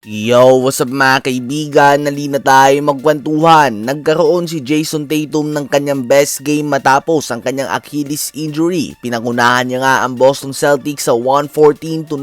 Yo, what's up mga kaibigan? Nalina tayo magkwentuhan. Nagkaroon si Jason Tatum ng kanyang best game matapos ang kanyang Achilles injury. Pinangunahan niya nga ang Boston Celtics sa 114-99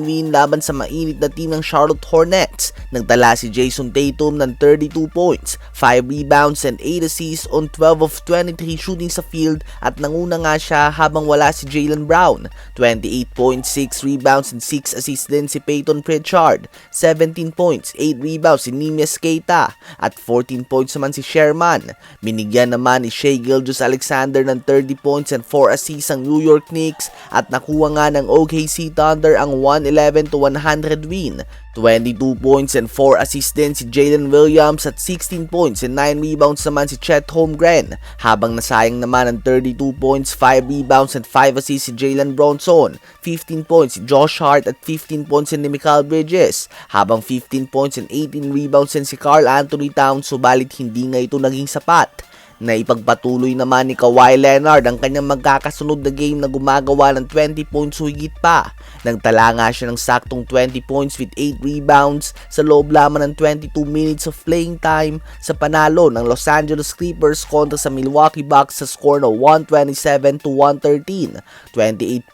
win laban sa mainit na team ng Charlotte Hornets. Nagtala si Jason Tatum ng 32 points, 5 rebounds and 8 assists on 12 of 23 shooting sa field at nanguna nga siya habang wala si Jaylen Brown. 28.6 rebounds and 6 assists din si Peyton Pritchard. 17 points, 8 rebounds si Neemias Queta at 14 points naman si Sherman. Binigyan naman ni Shai Gilgeous-Alexander ng 30 points and 4 assists ang New York Knicks at nakuha nga ng OKC Thunder ang 111-100 win. 22 points and 4 assists din si Jalen Williams at 16 points and 9 rebounds naman si Chet Holmgren. Habang nasayang naman ang 32 points, 5 rebounds and 5 assists si Jalen Bronson. 15 points si Josh Hart at 15 points si Mikal Bridges. Habang 15 points and 18 rebounds din si Karl Anthony Towns, subalit hindi nga ito naging sapat. Naipagpatuloy naman ni Kawhi Leonard ang kanyang magkakasunod na game na gumagawa ng 20 points o higit pa. Nagtala nga siya ng saktong 20 points with 8 rebounds sa loob lamang ng 22 minutes of playing time sa panalo ng Los Angeles Clippers kontra sa Milwaukee Bucks sa score na 127-113. 28.6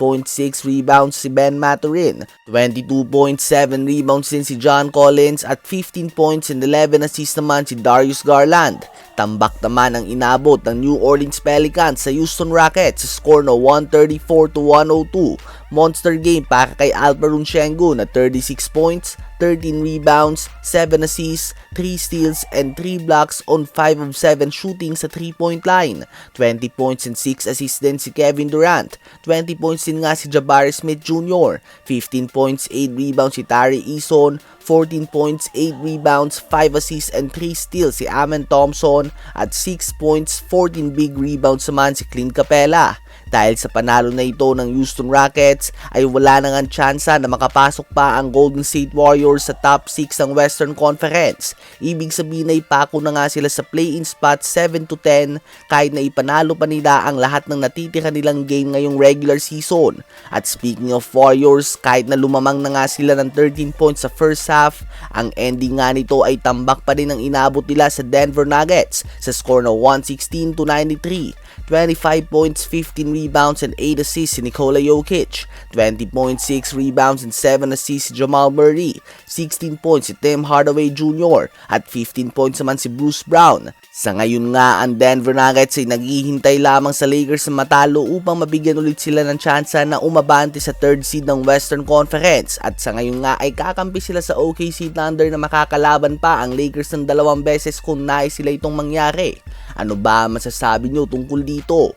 rebounds si Ben Mathurin, 22.7 rebounds din si John Collins at 15 points and 11 assists naman si Darius Garland. Tambak naman ang inabot ng New Orleans Pelicans sa Houston Rockets sa score na 134-102. Monster game para kay Alperen Sengun na 36 points, 13 rebounds, 7 assists, 3 steals, and 3 blocks on 5 of 7 shooting sa 3-point line. 20 points and 6 assists din si Kevin Durant. 20 points din nga si Jabari Smith Jr. 15 points, 8 rebounds si Tari Eason. 14 points, 8 rebounds, 5 assists, and 3 steals si Amen Thompson. At 6 points, 14 big rebounds naman si Clint Capela. Dahil sa panalo na ito ng Houston Rockets ay wala nang ang tsansa na makapasok pa ang Golden State Warriors sa top 6 ng Western Conference. Ibig sabihin ay pako na nga sila sa play-in spot 7-10 kahit na ipanalo pa nila ang lahat ng natitira nilang game ngayong regular season. At speaking of Warriors, kahit na lumamang na nga sila ng 13 points sa first half, ang ending nga nito ay tambak pa rin ang inabot nila sa Denver Nuggets sa score na 116-93. 25 points, 15 rebounds, and 8 assists si Nikola Jokic. 20.6 rebounds and 7 assists si Jamal Murray. 16 points si Tim Hardaway Jr. At 15 points naman si Bruce Brown. Sa ngayon nga, ang Denver Nuggets ay naghihintay lamang sa Lakers na matalo upang mabigyan ulit sila ng tsansa na umabante sa 3rd seed ng Western Conference. At sa ngayon nga ay kakampi sila sa OKC Thunder na makakalaban pa ang Lakers ng 2 beses kung nais sila itong mangyari. Ano ba masasabi nyo tungkol dito?